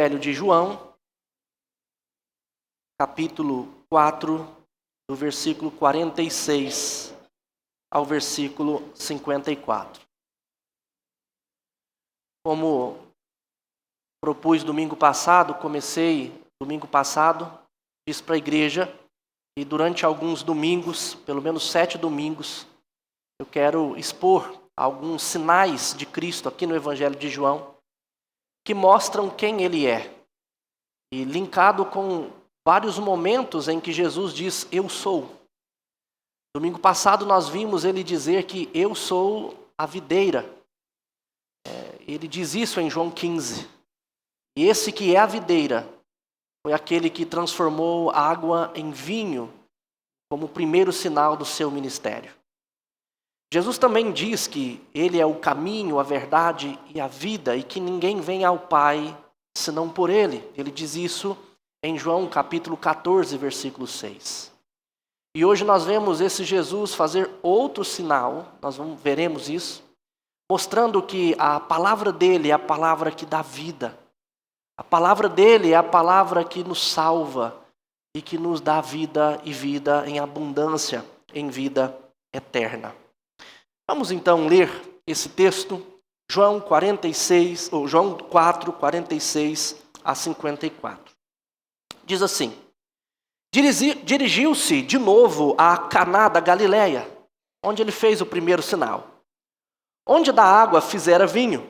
Evangelho de João, capítulo 4, do versículo 46 ao versículo 54. Como propus domingo passado, fiz para a igreja, e durante alguns domingos, pelo menos 7 domingos, eu quero expor alguns sinais de Cristo aqui no Evangelho de João, que mostram quem Ele é. E linkado com vários momentos em que Jesus diz, eu sou. Domingo passado nós vimos Ele dizer que eu sou a videira. Ele diz isso em João 15. E esse que é a videira foi aquele que transformou água em vinho como o primeiro sinal do seu ministério. Jesus também diz que Ele é o caminho, a verdade e a vida e que ninguém vem ao Pai senão por Ele. Ele diz isso em João capítulo 14, versículo 6. E hoje nós vemos esse Jesus fazer outro sinal, veremos isso, mostrando que a palavra dele é a palavra que dá vida. A palavra dele é a palavra que nos salva e que nos dá vida e vida em abundância, em vida eterna. Vamos então ler esse texto, João 4, 46 a 54. Diz assim, dirigiu-se de novo a Caná da Galileia, onde ele fez o primeiro sinal, onde da água fizera vinho.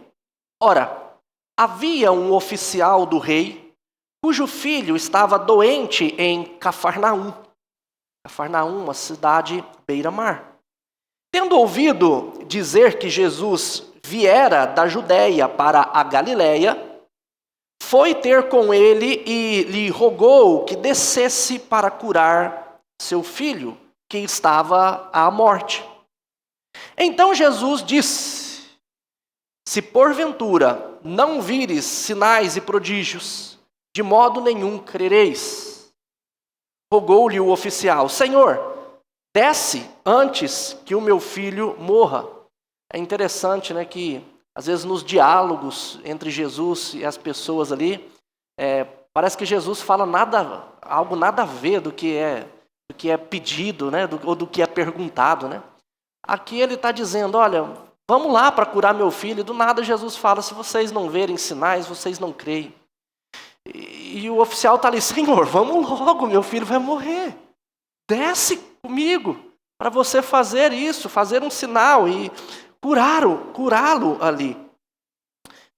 Ora, havia um oficial do rei, cujo filho estava doente em Cafarnaum. Cafarnaum, uma cidade beira-mar. Tendo ouvido dizer que Jesus viera da Judéia para a Galileia, foi ter com ele e lhe rogou que descesse para curar seu filho, que estava à morte. Então Jesus disse, se porventura não vires sinais e prodígios, de modo nenhum crereis. Rogou-lhe o oficial, Senhor, desce antes que o meu filho morra. É interessante, né, que às vezes nos diálogos entre Jesus e as pessoas ali, parece que Jesus fala algo nada a ver do que é pedido, né, ou do que é perguntado, né? Aqui ele está dizendo, olha, vamos lá para curar meu filho. E do nada Jesus fala, se vocês não verem sinais, vocês não creem. E o oficial está ali, Senhor, vamos logo, meu filho vai morrer. Desce comigo para você fazer isso, fazer um sinal e curá-lo ali.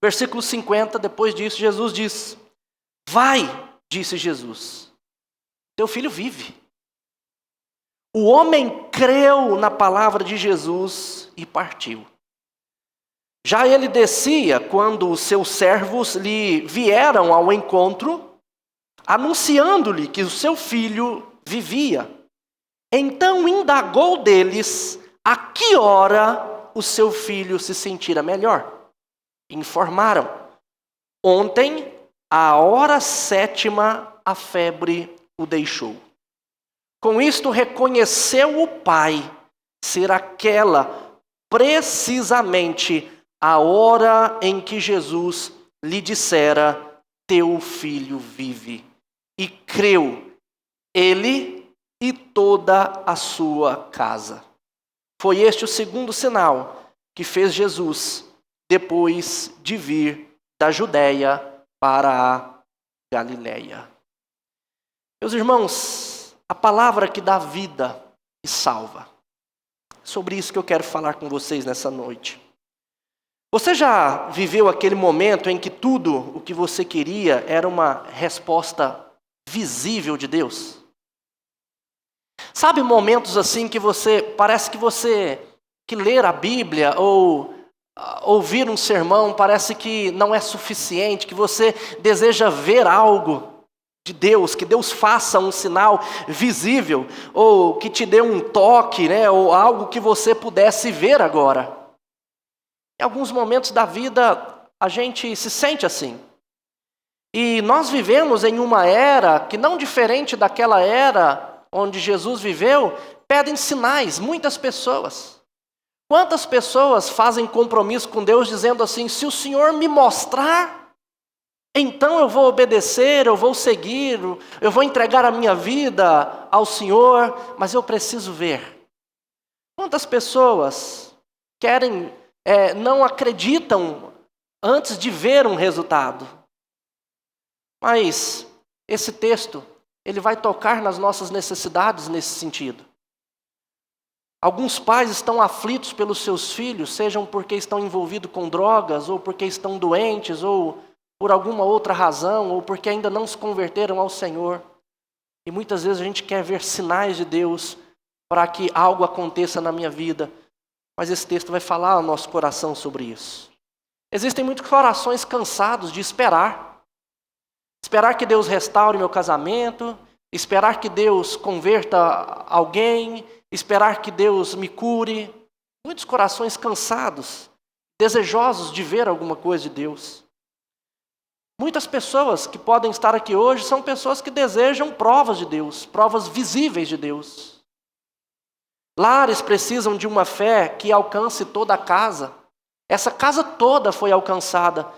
Versículo 50, depois disso, Jesus diz, vai, disse Jesus, teu filho vive. O homem creu na palavra de Jesus e partiu. Já ele descia quando os seus servos lhe vieram ao encontro, anunciando-lhe que o seu filho vivia. Então indagou deles a que hora o seu filho se sentira melhor. Informaram, ontem, à hora 7ª, a febre o deixou. Com isto reconheceu o pai ser aquela precisamente a hora em que Jesus lhe dissera, teu filho vive. E creu ele e toda a sua casa. Foi este o segundo sinal que fez Jesus depois de vir da Judéia para a Galileia. Meus irmãos, a palavra que dá vida e salva. Sobre isso que eu quero falar com vocês nessa noite. Você já viveu aquele momento em que tudo o que você queria era uma resposta visível de Deus? Sabe momentos assim que parece que ler a Bíblia ou ouvir um sermão parece que não é suficiente, que você deseja ver algo de Deus, que Deus faça um sinal visível, ou que te dê um toque, né, ou algo que você pudesse ver agora. Em alguns momentos da vida, a gente se sente assim. E nós vivemos em uma era que, não diferente daquela era onde Jesus viveu, pedem sinais, muitas pessoas. Quantas pessoas fazem compromisso com Deus dizendo assim, se o Senhor me mostrar, então eu vou obedecer, eu vou seguir, eu vou entregar a minha vida ao Senhor, mas eu preciso ver. Quantas pessoas não acreditam antes de ver um resultado? Mas esse texto, ele vai tocar nas nossas necessidades nesse sentido. Alguns pais estão aflitos pelos seus filhos, sejam porque estão envolvidos com drogas, ou porque estão doentes, ou por alguma outra razão, ou porque ainda não se converteram ao Senhor. E muitas vezes a gente quer ver sinais de Deus para que algo aconteça na minha vida. Mas esse texto vai falar ao nosso coração sobre isso. Existem muitos corações cansados de esperar. Esperar que Deus restaure meu casamento, esperar que Deus converta alguém, esperar que Deus me cure. Muitos corações cansados, desejosos de ver alguma coisa de Deus. Muitas pessoas que podem estar aqui hoje são pessoas que desejam provas de Deus, provas visíveis de Deus. Lares precisam de uma fé que alcance toda a casa. Essa casa toda foi alcançada.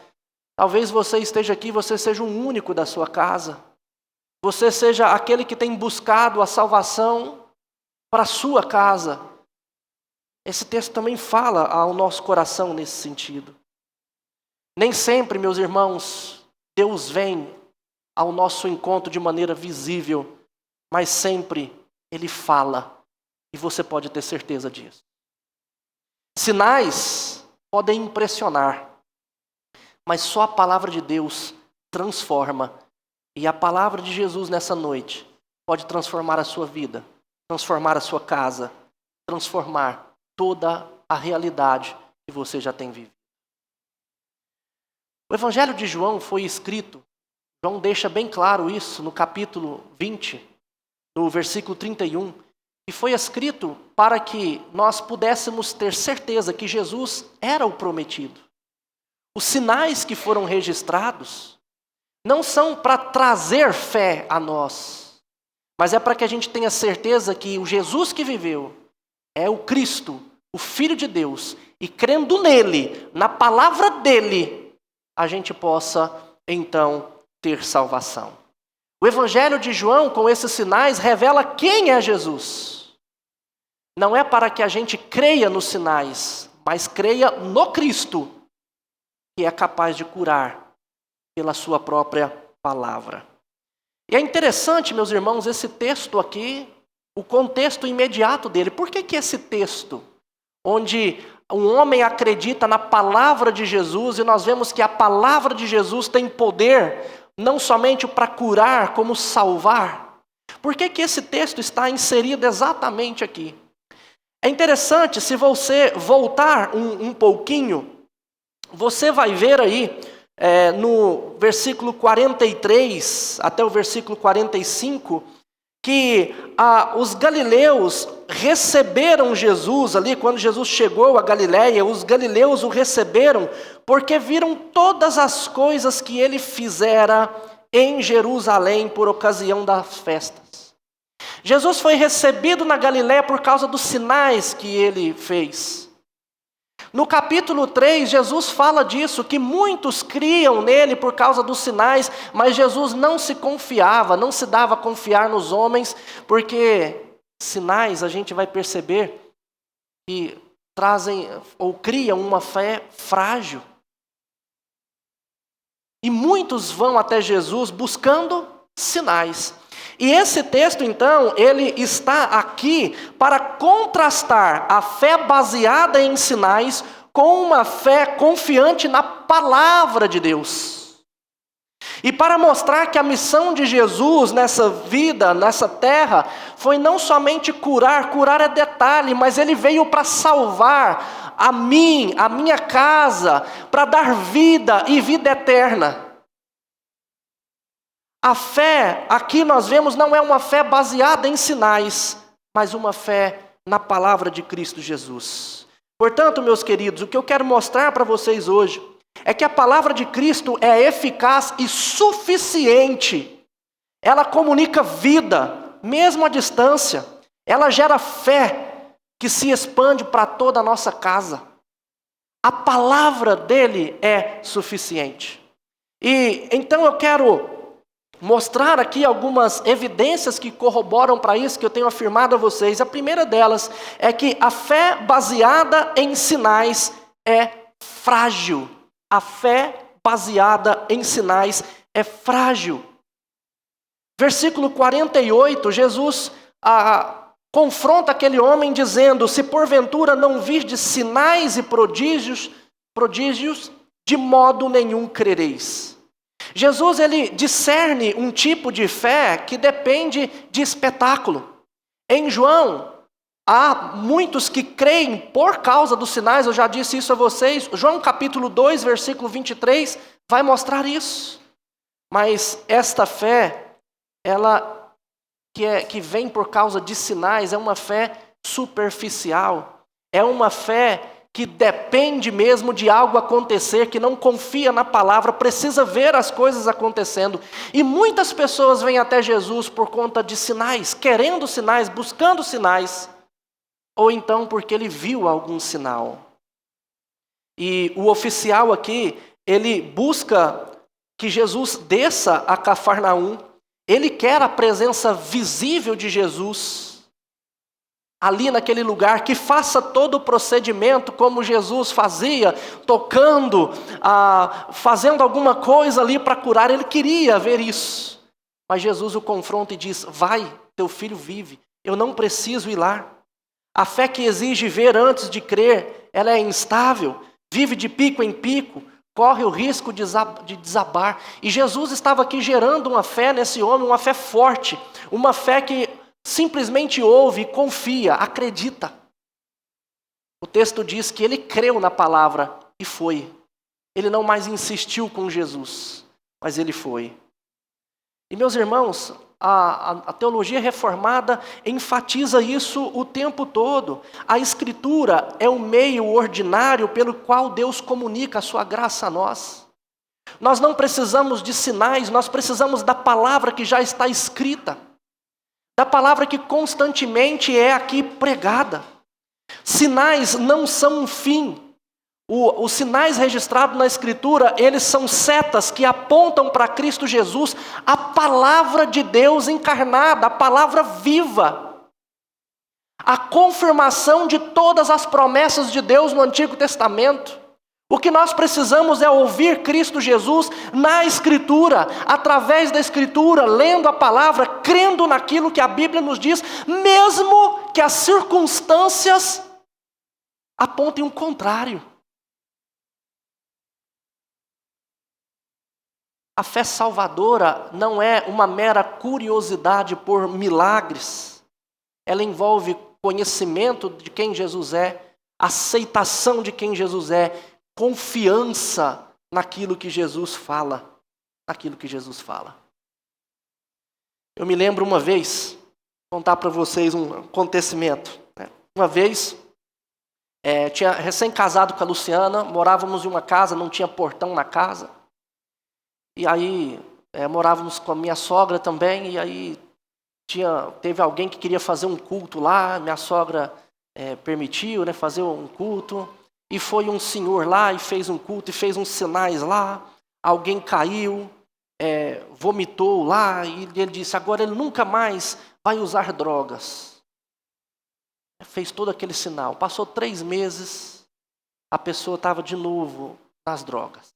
Talvez você esteja aqui, você seja o único da sua casa. Você seja aquele que tem buscado a salvação para a sua casa. Esse texto também fala ao nosso coração nesse sentido. Nem sempre, meus irmãos, Deus vem ao nosso encontro de maneira visível, mas sempre Ele fala, e você pode ter certeza disso. Sinais podem impressionar, mas só a palavra de Deus transforma, e a palavra de Jesus nessa noite pode transformar a sua vida, transformar a sua casa, transformar toda a realidade que você já tem vivido. O Evangelho de João foi escrito, João deixa bem claro isso no capítulo 20, no versículo 31, e foi escrito para que nós pudéssemos ter certeza que Jesus era o prometido. Os sinais que foram registrados não são para trazer fé a nós, mas é para que a gente tenha certeza que o Jesus que viveu é o Cristo, o Filho de Deus, e crendo nele, na palavra dele, a gente possa, então, ter salvação. O Evangelho de João, com esses sinais, revela quem é Jesus. Não é para que a gente creia nos sinais, mas creia no Cristo, que é capaz de curar pela sua própria palavra. E é interessante, meus irmãos, esse texto aqui, o contexto imediato dele. Por que esse texto, onde um homem acredita na palavra de Jesus, e nós vemos que a palavra de Jesus tem poder, não somente para curar, como salvar. Por que esse texto está inserido exatamente aqui? É interessante, se você voltar um pouquinho, você vai ver aí, no versículo 43 até o versículo 45, que os galileus receberam Jesus ali, quando Jesus chegou a Galiléia, os galileus o receberam porque viram todas as coisas que ele fizera em Jerusalém por ocasião das festas. Jesus foi recebido na Galiléia por causa dos sinais que ele fez. No capítulo 3, Jesus fala disso, que muitos criam nele por causa dos sinais, mas Jesus não se confiava, não se dava a confiar nos homens, porque sinais a gente vai perceber que trazem ou criam uma fé frágil. E muitos vão até Jesus buscando sinais. E esse texto, então, ele está aqui para contrastar a fé baseada em sinais com uma fé confiante na palavra de Deus. E para mostrar que a missão de Jesus nessa vida, nessa terra, foi não somente curar é detalhe, mas ele veio para salvar a mim, a minha casa, para dar vida e vida eterna. A fé, aqui nós vemos, não é uma fé baseada em sinais, mas uma fé na palavra de Cristo Jesus. Portanto, meus queridos, o que eu quero mostrar para vocês hoje é que a palavra de Cristo é eficaz e suficiente. Ela comunica vida, mesmo à distância. Ela gera fé que se expande para toda a nossa casa. A palavra dele é suficiente. E então eu quero mostrar aqui algumas evidências que corroboram para isso que eu tenho afirmado a vocês. A primeira delas é que a fé baseada em sinais é frágil. A fé baseada em sinais é frágil. Versículo 48, Jesus confronta aquele homem dizendo: se porventura não virdes sinais e prodígios, de modo nenhum crereis. Jesus, ele discerne um tipo de fé que depende de espetáculo. Em João, há muitos que creem por causa dos sinais, eu já disse isso a vocês. João capítulo 2, versículo 23, vai mostrar isso. Mas esta fé, ela que vem por causa de sinais, é uma fé superficial. É uma fé que depende mesmo de algo acontecer, que não confia na palavra, precisa ver as coisas acontecendo. E muitas pessoas vêm até Jesus por conta de sinais, querendo sinais, buscando sinais, ou então porque ele viu algum sinal. E o oficial aqui, ele busca que Jesus desça a Cafarnaum, ele quer a presença visível de Jesus ali naquele lugar, que faça todo o procedimento como Jesus fazia, tocando, fazendo alguma coisa ali para curar. Ele queria ver isso. Mas Jesus o confronta e diz: vai, teu filho vive, eu não preciso ir lá. A fé que exige ver antes de crer, ela é instável, vive de pico em pico, corre o risco de desabar. E Jesus estava aqui gerando uma fé nesse homem, uma fé forte, uma fé que simplesmente ouve, confia, acredita. O texto diz que ele creu na palavra e foi. Ele não mais insistiu com Jesus, mas ele foi. E meus irmãos, a teologia reformada enfatiza isso o tempo todo. A Escritura é o meio ordinário pelo qual Deus comunica a sua graça a nós. Nós não precisamos de sinais, nós precisamos da palavra que já está escrita. Da palavra que constantemente é aqui pregada. Sinais não são um fim. Os sinais registrados na Escritura, eles são setas que apontam para Cristo Jesus, a palavra de Deus encarnada, a palavra viva. A confirmação de todas as promessas de Deus no Antigo Testamento. O que nós precisamos é ouvir Cristo Jesus na Escritura, através da Escritura, lendo a palavra, crendo naquilo que a Bíblia nos diz, mesmo que as circunstâncias apontem o contrário. A fé salvadora não é uma mera curiosidade por milagres. Ela envolve conhecimento de quem Jesus é, aceitação de quem Jesus é, confiança naquilo que Jesus fala. Eu me lembro uma vez, vou contar para vocês um acontecimento. Uma vez, tinha recém-casado com a Luciana, morávamos em uma casa, não tinha portão na casa. E aí, morávamos com a minha sogra também, e aí teve alguém que queria fazer um culto lá, minha sogra permitiu, fazer um culto. E foi um senhor lá e fez um culto e fez uns sinais lá. Alguém caiu, vomitou lá e ele disse: agora ele nunca mais vai usar drogas. Fez todo aquele sinal. Passou 3 meses, a pessoa estava de novo nas drogas.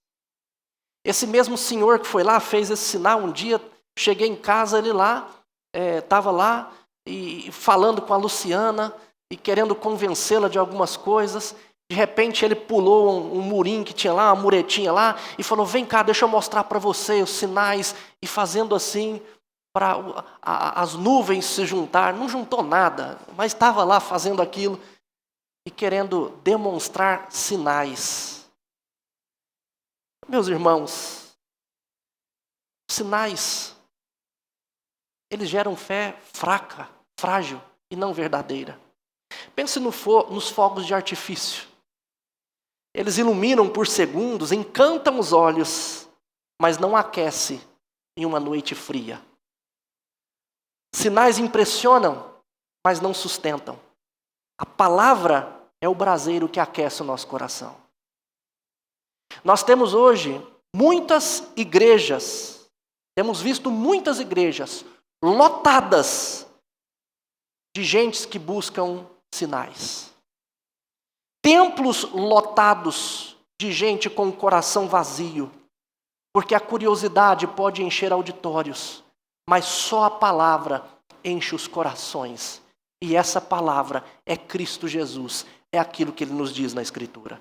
Esse mesmo senhor que foi lá, fez esse sinal. Um dia, cheguei em casa, ele lá, estava lá e falando com a Luciana e querendo convencê-la de algumas coisas. De repente ele pulou um murinho que tinha lá, uma muretinha lá, e falou: vem cá, deixa eu mostrar para você os sinais. E fazendo assim, para as nuvens se juntar. Não juntou nada, mas estava lá fazendo aquilo e querendo demonstrar sinais. Meus irmãos, sinais, eles geram fé fraca, frágil e não verdadeira. Pense nos fogos de artifício. Eles iluminam por segundos, encantam os olhos, mas não aquecem em uma noite fria. Sinais impressionam, mas não sustentam. A palavra é o braseiro que aquece o nosso coração. Nós temos hoje muitas igrejas, temos visto muitas igrejas lotadas de gente que buscam sinais. Templos lotados de gente com o coração vazio, porque a curiosidade pode encher auditórios, mas só a palavra enche os corações. E essa palavra é Cristo Jesus, é aquilo que Ele nos diz na Escritura.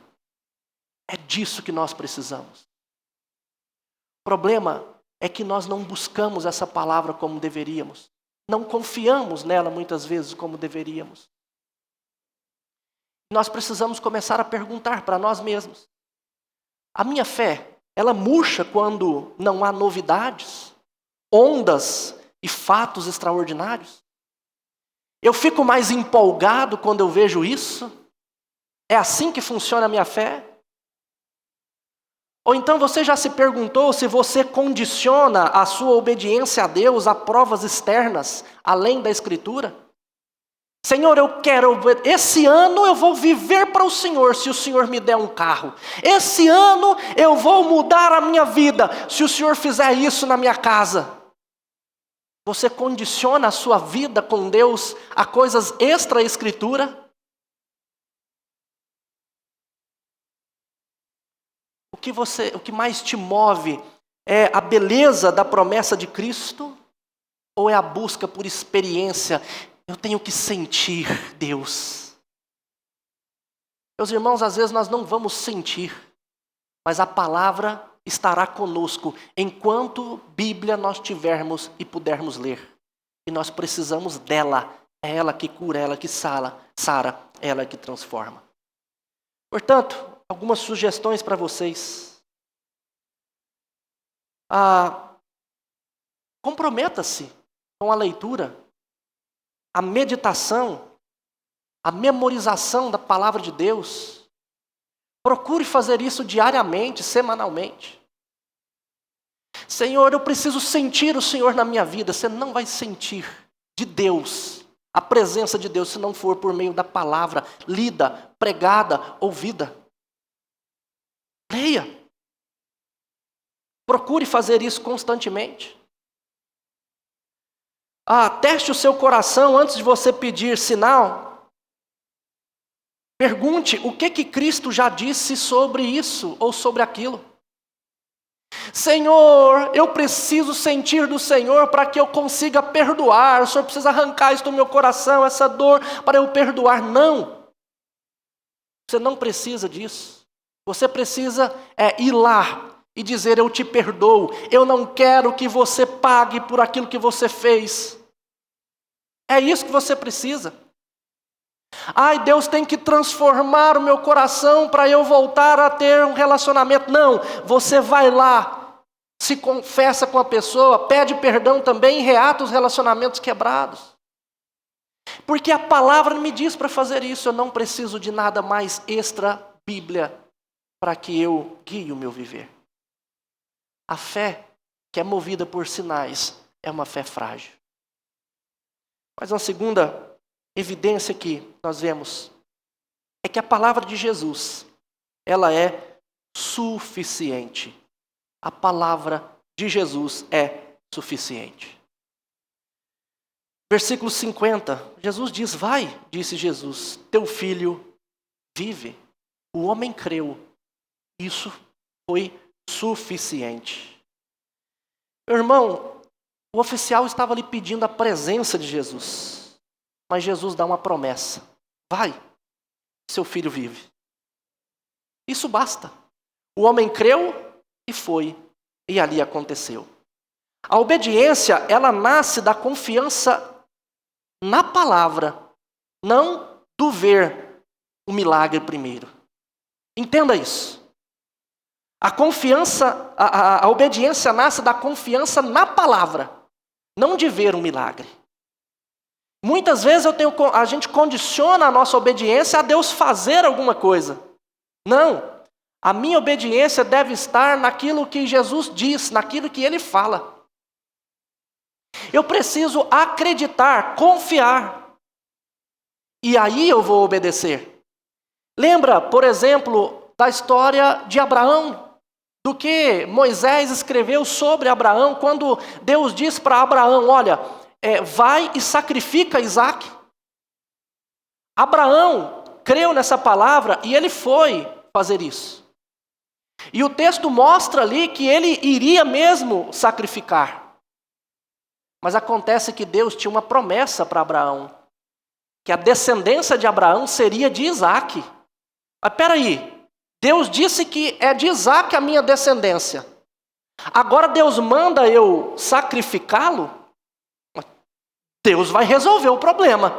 É disso que nós precisamos. O problema é que nós não buscamos essa palavra como deveríamos. Não confiamos nela muitas vezes como deveríamos. Nós precisamos começar a perguntar para nós mesmos. A minha fé, ela murcha quando não há novidades, ondas e fatos extraordinários? Eu fico mais empolgado quando eu vejo isso? É assim que funciona a minha fé? Ou então você já se perguntou se você condiciona a sua obediência a Deus a provas externas, além da Escritura? Senhor, esse ano eu vou viver para o Senhor se o Senhor me der um carro. Esse ano eu vou mudar a minha vida se o Senhor fizer isso na minha casa. Você condiciona a sua vida com Deus a coisas extra-Escritura? O que mais te move é a beleza da promessa de Cristo? Ou é a busca por experiência? Eu tenho que sentir Deus. Meus irmãos, às vezes nós não vamos sentir, mas a palavra estará conosco enquanto Bíblia nós tivermos e pudermos ler. E nós precisamos dela. É ela que cura, é ela que sara, é ela que transforma. Portanto, algumas sugestões para vocês. Comprometa-se com a leitura, a meditação, a memorização da palavra de Deus. Procure fazer isso diariamente, semanalmente. Senhor, eu preciso sentir o Senhor na minha vida. Você não vai sentir de Deus, a presença de Deus, se não for por meio da palavra lida, pregada, ouvida. Leia. Procure fazer isso constantemente. Teste o seu coração antes de você pedir sinal. Pergunte o que Cristo já disse sobre isso ou sobre aquilo. Senhor, eu preciso sentir do Senhor para que eu consiga perdoar. O Senhor precisa arrancar isso do meu coração, essa dor, para eu perdoar. Não. Você não precisa disso. Você precisa ir lá e dizer: eu te perdoo. Eu não quero que você pague por aquilo que você fez. É isso que você precisa. Deus tem que transformar o meu coração para eu voltar a ter um relacionamento. Não, você vai lá, se confessa com a pessoa, pede perdão também e reata os relacionamentos quebrados. Porque a palavra me diz para fazer isso. Eu não preciso de nada mais extra Bíblia para que eu guie o meu viver. A fé que é movida por sinais é uma fé frágil. Mas uma segunda evidência que nós vemos é que a palavra de Jesus, ela é suficiente. A palavra de Jesus é suficiente. Versículo 50, Jesus diz: vai, disse Jesus, teu filho vive. O homem creu. Isso foi suficiente. Meu irmão, o oficial estava ali pedindo a presença de Jesus. Mas Jesus dá uma promessa. Vai, seu filho vive. Isso basta. O homem creu e foi. E ali aconteceu. A obediência, ela nasce da confiança na palavra, não do ver o milagre primeiro. Entenda isso. A confiança, a obediência nasce da confiança na palavra, não de ver um milagre. Muitas vezes a gente condiciona a nossa obediência a Deus fazer alguma coisa. Não. A minha obediência deve estar naquilo que Jesus diz, naquilo que Ele fala. Eu preciso acreditar, confiar. E aí eu vou obedecer. Lembra, por exemplo, da história de Abraão, do que Moisés escreveu sobre Abraão, quando Deus diz para Abraão, olha, vai e sacrifica Isaque. Abraão creu nessa palavra e ele foi fazer isso. E o texto mostra ali que ele iria mesmo sacrificar. Mas acontece que Deus tinha uma promessa para Abraão, que a descendência de Abraão seria de Isaque. Mas peraí, Deus disse que é de Isaque a minha descendência. Agora Deus manda eu sacrificá-lo? Deus vai resolver o problema.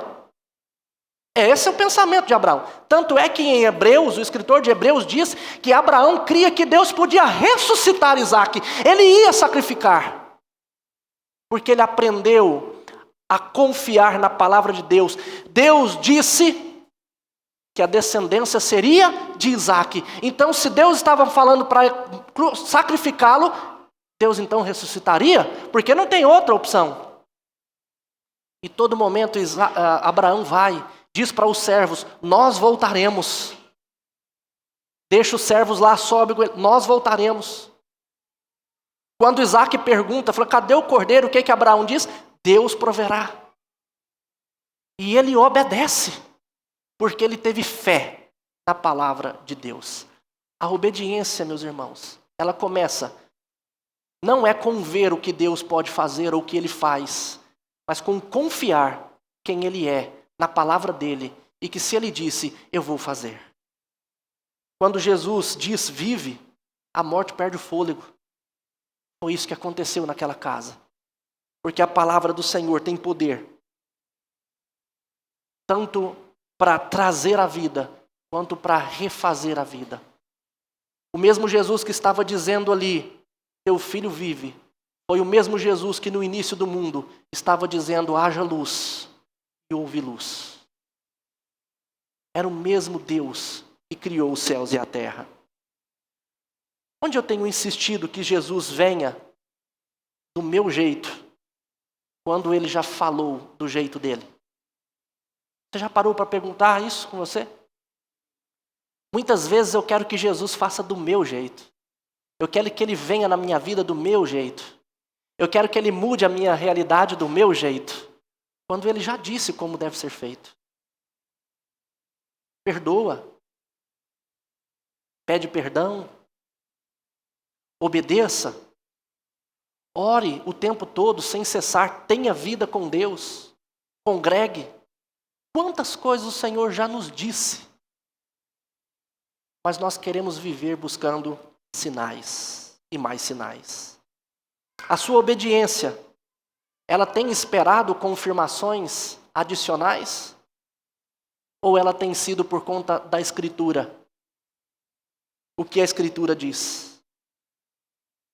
Esse é o pensamento de Abraão. Tanto é que em Hebreus, o escritor de Hebreus diz que Abraão cria que Deus podia ressuscitar Isaque. Ele ia sacrificar. Porque ele aprendeu a confiar na palavra de Deus. Deus disse que a descendência seria de Isaque. Então, se Deus estava falando para sacrificá-lo, Deus então ressuscitaria, porque não tem outra opção. E todo momento Abraão vai, diz para os servos, nós voltaremos. Deixa os servos lá, sobe, nós voltaremos. Quando Isaque pergunta, fala, cadê o cordeiro? O que Abraão diz? Deus proverá. E ele obedece, porque ele teve fé na palavra de Deus. A obediência, meus irmãos, ela começa, não é com ver o que Deus pode fazer ou o que ele faz, mas com confiar quem ele é, na palavra dele, e que se ele disse, eu vou fazer. Quando Jesus diz, vive, a morte perde o fôlego. Foi isso que aconteceu naquela casa. Porque a palavra do Senhor tem poder, tanto para trazer a vida, quanto para refazer a vida. O mesmo Jesus que estava dizendo ali, teu filho vive, foi o mesmo Jesus que no início do mundo estava dizendo, haja luz, e houve luz. Era o mesmo Deus que criou os céus e a terra. Onde eu tenho insistido que Jesus venha do meu jeito, quando ele já falou do jeito dele? Você já parou para perguntar isso com você? Muitas vezes eu quero que Jesus faça do meu jeito. Eu quero que ele venha na minha vida do meu jeito. Eu quero que ele mude a minha realidade do meu jeito, quando ele já disse como deve ser feito. Perdoa. Pede perdão. Obedeça. Ore o tempo todo, sem cessar. Tenha vida com Deus. Congregue. Quantas coisas o Senhor já nos disse. Mas nós queremos viver buscando sinais e mais sinais. A sua obediência, ela tem esperado confirmações adicionais? Ou ela tem sido por conta da Escritura? O que a Escritura diz?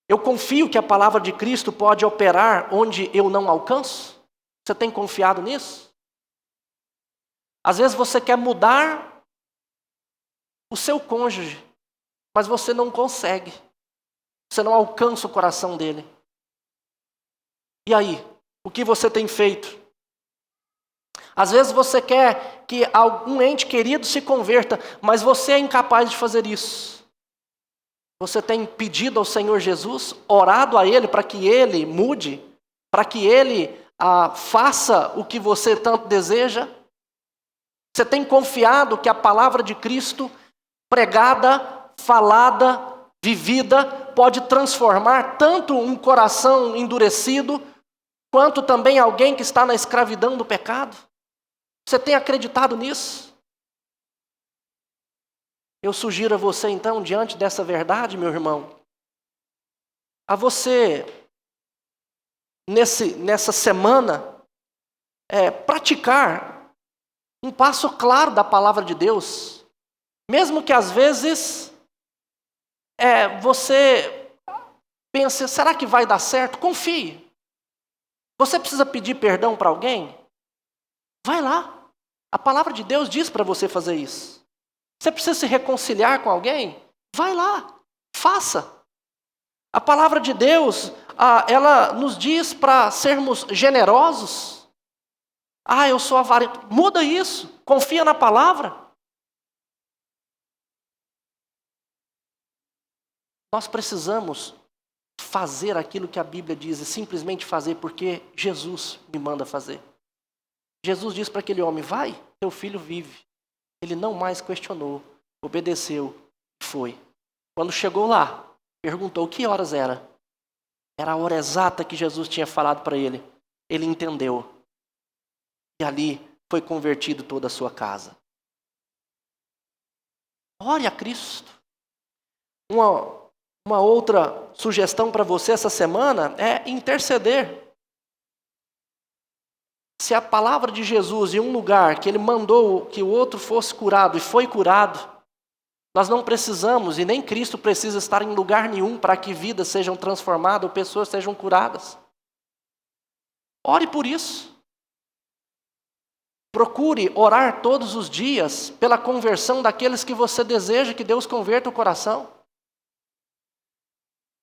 Eu confio que a palavra de Cristo pode operar onde eu não alcanço? Você tem confiado nisso? Às vezes você quer mudar o seu cônjuge, mas você não consegue. Você não alcança o coração dele. E aí, o que você tem feito? Às vezes você quer que algum ente querido se converta, mas você é incapaz de fazer isso. Você tem pedido ao Senhor Jesus, orado a Ele para que Ele mude, para que Ele faça o que você tanto deseja? Você tem confiado que a palavra de Cristo, pregada, falada, vivida, pode transformar tanto um coração endurecido, quanto também alguém que está na escravidão do pecado? Você tem acreditado nisso? Eu sugiro a você então, diante dessa verdade, meu irmão, a você, nessa semana, praticar um passo claro da palavra de Deus, mesmo que às vezes você pense, será que vai dar certo? Confie. Você precisa pedir perdão para alguém? Vai lá. A palavra de Deus diz para você fazer isso. Você precisa se reconciliar com alguém? Vai lá. Faça. A palavra de Deus, ela nos diz para sermos generosos. Eu sou avarento. Muda isso. Confia na palavra. nós precisamos fazer aquilo que a Bíblia diz, e simplesmente fazer porque Jesus me manda fazer. Jesus diz para aquele homem, vai, teu filho vive. Ele não mais questionou, obedeceu e foi. Quando chegou lá, perguntou que horas era. Era a hora exata que Jesus tinha falado para ele. Ele entendeu. E ali foi convertido toda a sua casa. Ore a Cristo. Uma outra sugestão para você essa semana é interceder. Se a palavra de Jesus em um lugar que ele mandou que o outro fosse curado e foi curado, nós não precisamos e nem Cristo precisa estar em lugar nenhum para que vidas sejam transformadas ou pessoas sejam curadas. Ore por isso. Procure orar todos os dias pela conversão daqueles que você deseja que Deus converta o coração.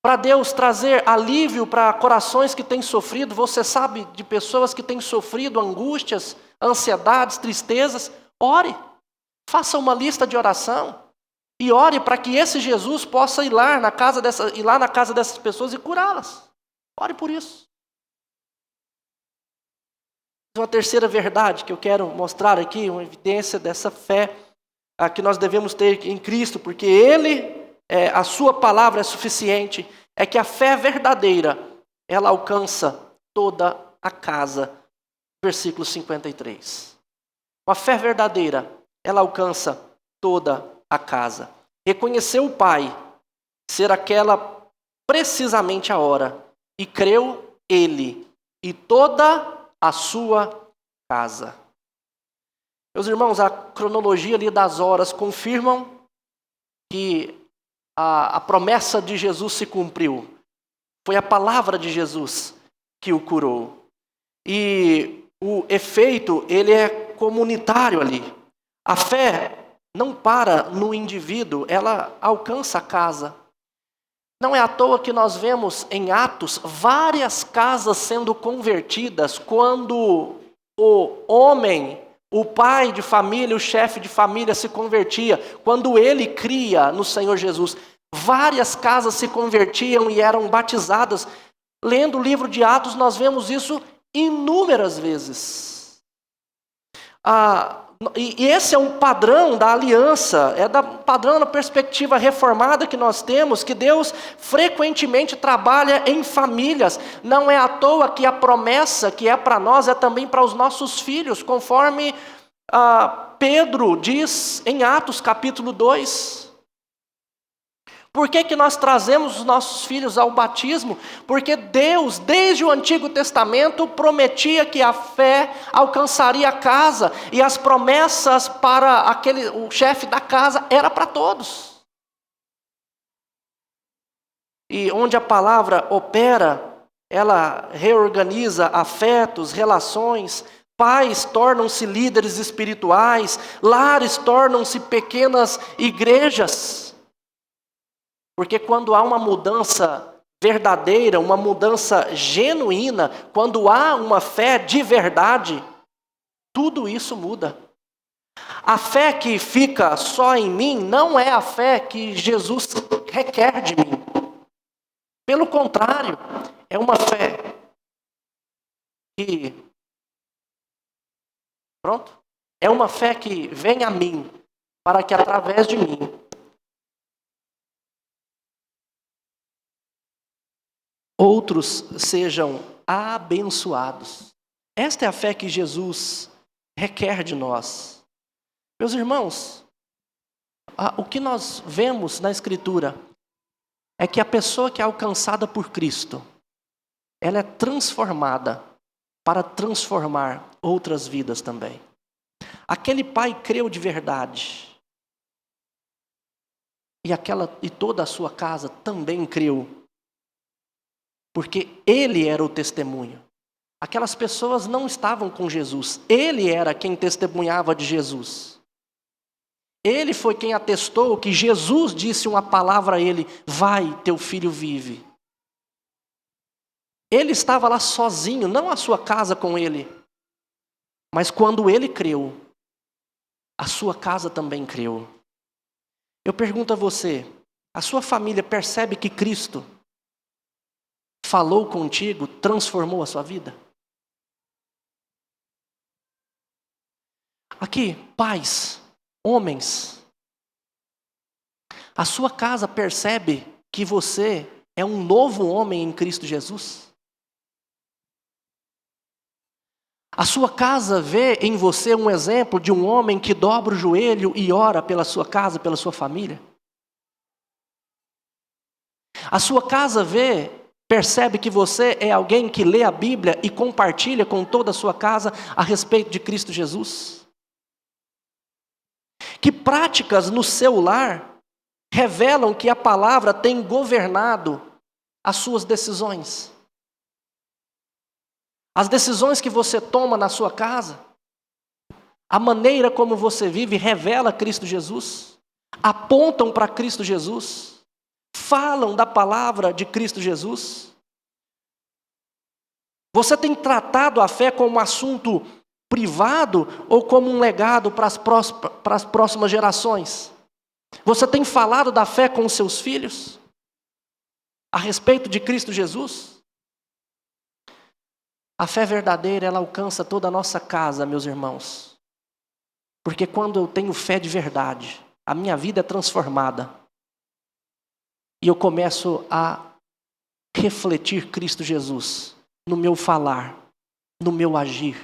Para Deus trazer alívio para corações que têm sofrido. Você sabe de pessoas que têm sofrido angústias, ansiedades, tristezas. Ore. Faça uma lista de oração. E ore para que esse Jesus possa ir lá na casa dessas pessoas e curá-las. Ore por isso. Uma terceira verdade que eu quero mostrar aqui, uma evidência dessa fé que nós devemos ter em Cristo, porque a sua palavra é suficiente, é que a fé verdadeira, ela alcança toda a casa. Versículo 53. A fé verdadeira, ela alcança toda a casa. Reconhecer o Pai ser aquela precisamente a hora, e creu ele e toda a sua casa. Meus irmãos, a cronologia ali das horas confirmam que a promessa de Jesus se cumpriu. Foi a palavra de Jesus que o curou. E o efeito, ele é comunitário ali. A fé não para no indivíduo, ela alcança a casa. Não é à toa que nós vemos em Atos várias casas sendo convertidas quando o homem, o pai de família, o chefe de família se convertia, quando ele cria no Senhor Jesus. Várias casas se convertiam e eram batizadas. Lendo o livro de Atos, nós vemos isso inúmeras vezes. E esse é um padrão da aliança, padrão da perspectiva reformada que nós temos, que Deus frequentemente trabalha em famílias. Não é à toa que a promessa que é para nós é também para os nossos filhos, conforme Pedro diz em Atos capítulo 2. Por que nós trazemos os nossos filhos ao batismo? Porque Deus, desde o Antigo Testamento, prometia que a fé alcançaria a casa, e as promessas para o chefe da casa era para todos. E onde a palavra opera, ela reorganiza afetos, relações, pais tornam-se líderes espirituais, lares tornam-se pequenas igrejas. Porque quando há uma mudança verdadeira, uma mudança genuína, quando há uma fé de verdade, tudo isso muda. A fé que fica só em mim não é a fé que Jesus requer de mim. Pelo contrário, é uma fé que... É uma fé que vem a mim, para que através de mim outros sejam abençoados. Esta é a fé que Jesus requer de nós. Meus irmãos, o que nós vemos na Escritura é que a pessoa que é alcançada por Cristo, ela é transformada para transformar outras vidas também. Aquele pai creu de verdade. E toda a sua casa também creu. Porque ele era o testemunho. Aquelas pessoas não estavam com Jesus. Ele era quem testemunhava de Jesus. Ele foi quem atestou que Jesus disse uma palavra a ele: vai, teu filho vive. Ele estava lá sozinho, não a sua casa com ele. Mas quando ele creu, a sua casa também creu. Eu pergunto a você, A sua família percebe que Cristo falou contigo, transformou a sua vida? Aqui, pais, homens, a sua casa percebe que você é um novo homem em Cristo Jesus? A sua casa vê em você um exemplo de um homem que dobra o joelho e ora pela sua casa, pela sua família? A sua casa percebe que você é alguém que lê a Bíblia e compartilha com toda a sua casa a respeito de Cristo Jesus? Que práticas no seu lar revelam que a palavra tem governado as suas decisões? As decisões que você toma na sua casa, a maneira como você vive revela Cristo Jesus? Apontam para Cristo Jesus? Falam da palavra de Cristo Jesus? Você tem tratado a fé como um assunto privado ou como um legado para as próximas gerações? Você tem falado da fé com os seus filhos? A respeito de Cristo Jesus? A fé verdadeira, ela alcança toda a nossa casa, meus irmãos. Porque quando eu tenho fé de verdade, a minha vida é transformada. E eu começo a refletir Cristo Jesus no meu falar, no meu agir,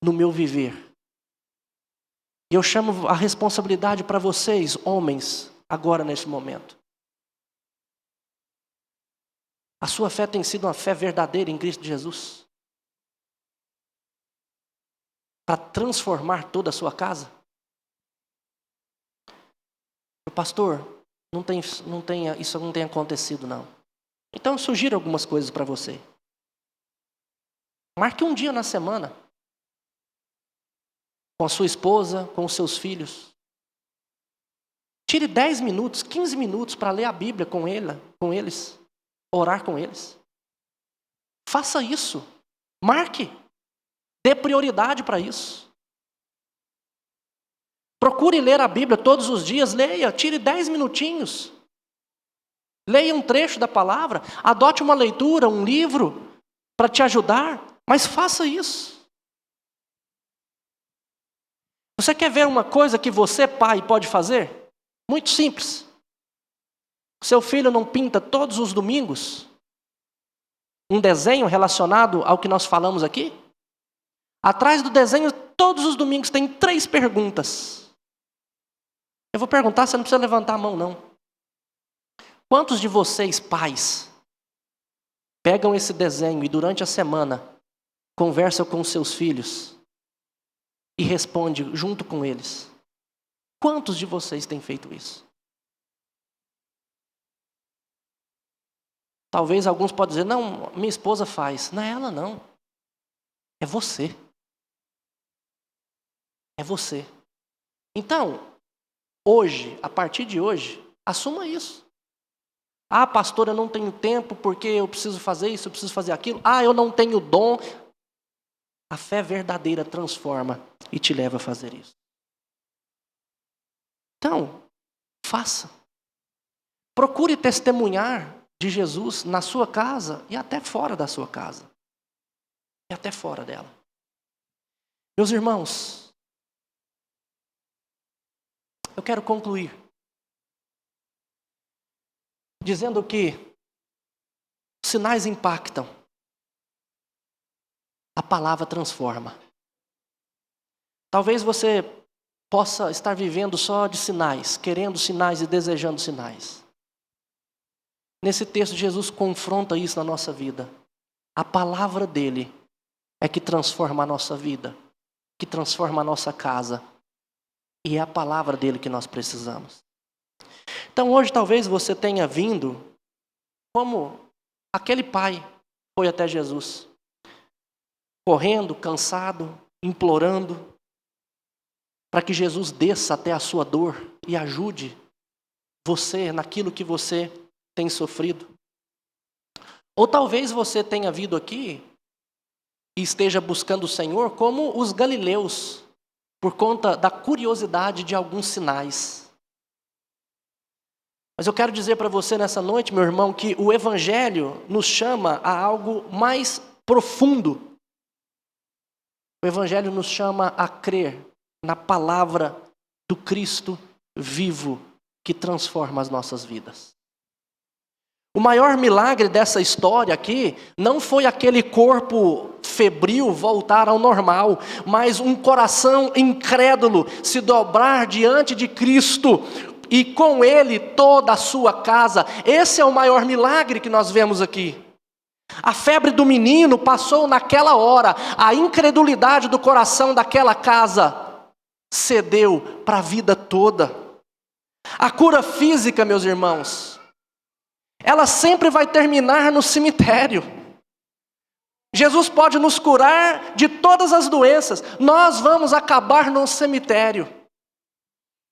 no meu viver. E eu chamo a responsabilidade para vocês, homens, agora nesse momento. A sua fé tem sido uma fé verdadeira em Cristo Jesus? Para transformar toda a sua casa? Pastor, isso não tem acontecido não. Então eu sugiro algumas coisas para você. Marque um dia na semana, com a sua esposa, com os seus filhos. Tire 10 minutos, 15 minutos para ler a Bíblia com eles, orar com eles. Faça isso. Marque. Dê prioridade para isso. Procure ler a Bíblia todos os dias. Leia, tire 10 minutinhos. Leia um trecho da palavra. Adote uma leitura, um livro, para te ajudar. Mas faça isso. Você quer ver uma coisa que você, pai, pode fazer? Muito simples. Seu filho não pinta todos os domingos um desenho relacionado ao que nós falamos aqui? Atrás do desenho, todos os domingos, tem 3 perguntas. Eu vou perguntar, você não precisa levantar a mão, não. Quantos de vocês, pais, pegam esse desenho e durante a semana conversam com seus filhos e respondem junto com eles? Quantos de vocês têm feito isso? Talvez alguns possam dizer, não, minha esposa faz. Não é ela, não. É você. É você. Então, hoje, a partir de hoje, assuma isso. Ah, pastor, eu não tenho tempo porque eu preciso fazer isso, eu preciso fazer aquilo. Ah, eu não tenho dom. A fé verdadeira transforma e te leva a fazer isso. Então, faça. Procure testemunhar de Jesus na sua casa e até fora da sua casa. E até fora dela. Meus irmãos, eu quero concluir dizendo que sinais impactam. A palavra transforma. Talvez você possa estar vivendo só de sinais, querendo sinais e desejando sinais. Nesse texto, Jesus confronta isso na nossa vida. A palavra dele é que transforma a nossa vida, que transforma a nossa casa. E é a palavra dele que nós precisamos. Então hoje talvez você tenha vindo como aquele pai foi até Jesus. Correndo, cansado, implorando, para que Jesus desça até a sua dor e ajude você naquilo que você tem sofrido. Ou talvez você tenha vindo aqui e esteja buscando o Senhor como os galileus, por conta da curiosidade de alguns sinais. Mas eu quero dizer para você nessa noite, meu irmão, que o Evangelho nos chama a algo mais profundo. O Evangelho nos chama a crer na palavra do Cristo vivo que transforma as nossas vidas. O maior milagre dessa história aqui não foi aquele corpo febril voltar ao normal, mas um coração incrédulo se dobrar diante de Cristo e com ele toda a sua casa. Esse é o maior milagre que nós vemos aqui. A febre do menino passou naquela hora, a incredulidade do coração daquela casa cedeu para a vida toda. A cura física, meus irmãos, ela sempre vai terminar no cemitério. Jesus pode nos curar de todas as doenças, nós vamos acabar no cemitério.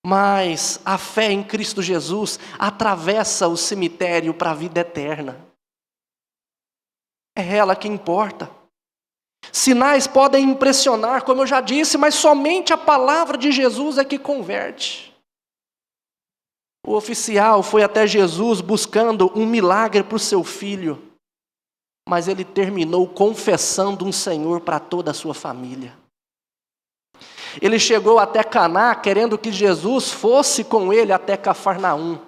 Mas a fé em Cristo Jesus atravessa o cemitério para a vida eterna. É ela que importa. Sinais podem impressionar, como eu já disse, mas somente a palavra de Jesus é que converte. O oficial foi até Jesus buscando um milagre para o seu filho, mas ele terminou confessando um Senhor para toda a sua família. Ele chegou até Caná querendo que Jesus fosse com ele até Cafarnaum.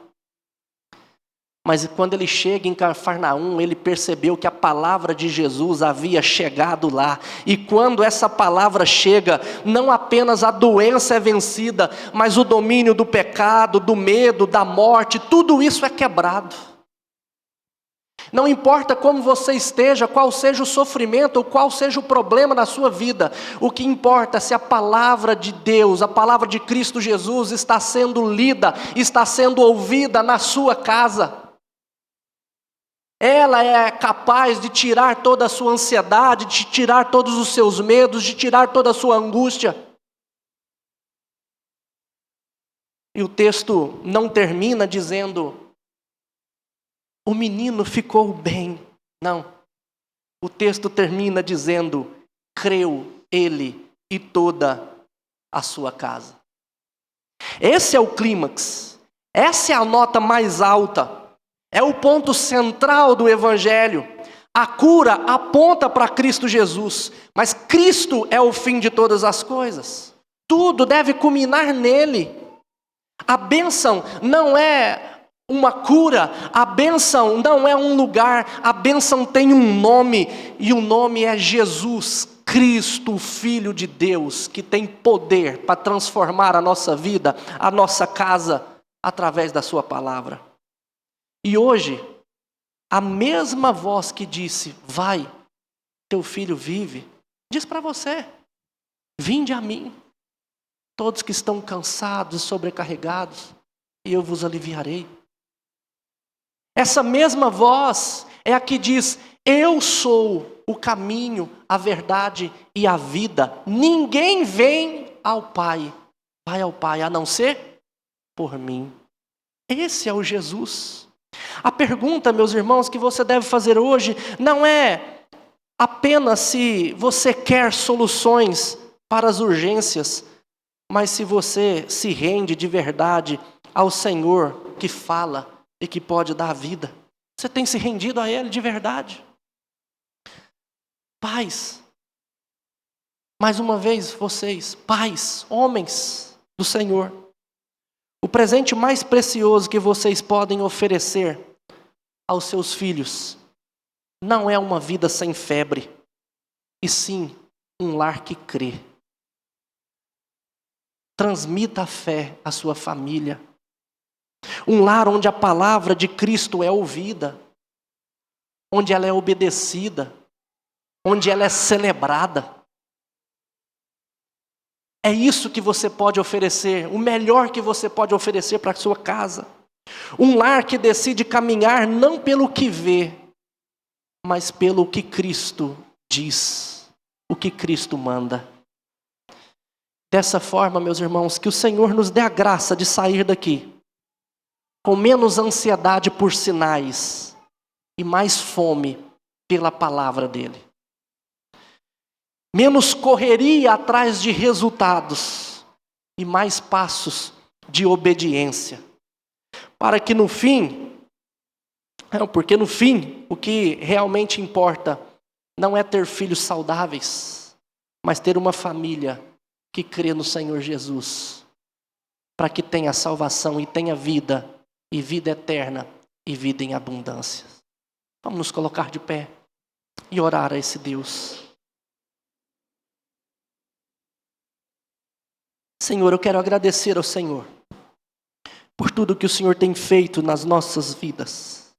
Mas quando ele chega em Cafarnaum, ele percebeu que a palavra de Jesus havia chegado lá. E quando essa palavra chega, não apenas a doença é vencida, mas o domínio do pecado, do medo, da morte, tudo isso é quebrado. Não importa como você esteja, qual seja o sofrimento ou qual seja o problema na sua vida, o que importa é se a palavra de Deus, a palavra de Cristo Jesus está sendo lida, está sendo ouvida na sua casa. Ela é capaz de tirar toda a sua ansiedade, de tirar todos os seus medos, de tirar toda a sua angústia. E o texto não termina dizendo, o menino ficou bem. Não. O texto termina dizendo, creu ele e toda a sua casa. Esse é o clímax. Essa é a nota mais alta. É o ponto central do Evangelho. A cura aponta para Cristo Jesus, mas Cristo é o fim de todas as coisas. Tudo deve culminar nele. A bênção não é uma cura, a bênção não é um lugar, a bênção tem um nome, e o nome é Jesus Cristo, o Filho de Deus, que tem poder para transformar a nossa vida, a nossa casa, através da sua palavra. E hoje, a mesma voz que disse, vai, teu filho vive, diz para você, vinde a mim, todos que estão cansados e sobrecarregados, e eu vos aliviarei. Essa mesma voz é a que diz, eu sou o caminho, a verdade e a vida. Ninguém vem ao Pai, vai ao Pai, a não ser por mim. Esse é o Jesus. A pergunta, meus irmãos, que você deve fazer hoje não é apenas se você quer soluções para as urgências, mas se você se rende de verdade ao Senhor que fala e que pode dar a vida. Você tem se rendido a Ele de verdade? Pais, mais uma vez vocês, pais, homens do Senhor, o presente mais precioso que vocês podem oferecer aos seus filhos não é uma vida sem febre, e sim um lar que crê. Transmita a fé à sua família. Um lar onde a palavra de Cristo é ouvida, onde ela é obedecida, onde ela é celebrada. É isso que você pode oferecer, o melhor que você pode oferecer para a sua casa. Um lar que decide caminhar não pelo que vê, mas pelo que Cristo diz, o que Cristo manda. Dessa forma, meus irmãos, que o Senhor nos dê a graça de sair daqui com menos ansiedade por sinais e mais fome pela palavra dele. Menos correria atrás de resultados e mais passos de obediência. para que no fim, porque no fim, o que realmente importa não é ter filhos saudáveis, mas ter uma família que crê no Senhor Jesus, para que tenha salvação e tenha vida, e vida eterna, e vida em abundância. Vamos nos colocar de pé e orar a esse Deus. Senhor, eu quero agradecer ao Senhor por tudo que o Senhor tem feito nas nossas vidas.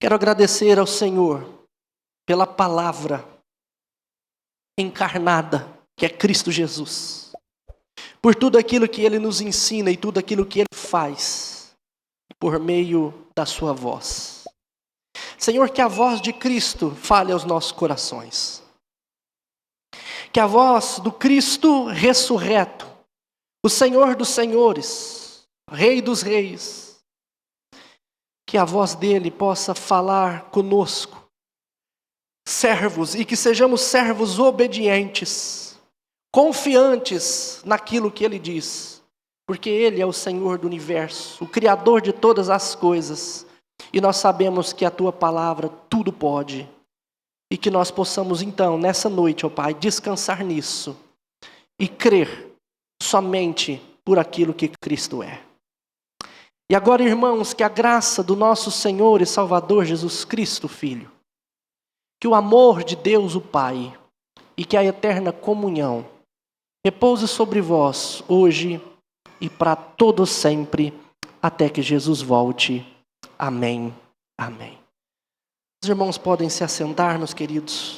Quero agradecer ao Senhor pela palavra encarnada, que é Cristo Jesus. Por tudo aquilo que Ele nos ensina e tudo aquilo que Ele faz, por meio da sua voz. Senhor, que a voz de Cristo fale aos nossos corações. Que a voz do Cristo ressurreto, o Senhor dos senhores, Rei dos reis, que a voz dele possa falar conosco, servos, e que sejamos servos obedientes, confiantes naquilo que ele diz, porque ele é o Senhor do universo, o Criador de todas as coisas, e nós sabemos que a tua palavra tudo pode, e que nós possamos então, nessa noite, ó Pai, descansar nisso, e crer somente por aquilo que Cristo é. E agora, irmãos, que a graça do nosso Senhor e Salvador Jesus Cristo, Filho, que o amor de Deus, o Pai, e que a eterna comunhão repouse sobre vós, hoje e para todo sempre, até que Jesus volte. Amém. Amém. Os irmãos podem se assentar, meus queridos.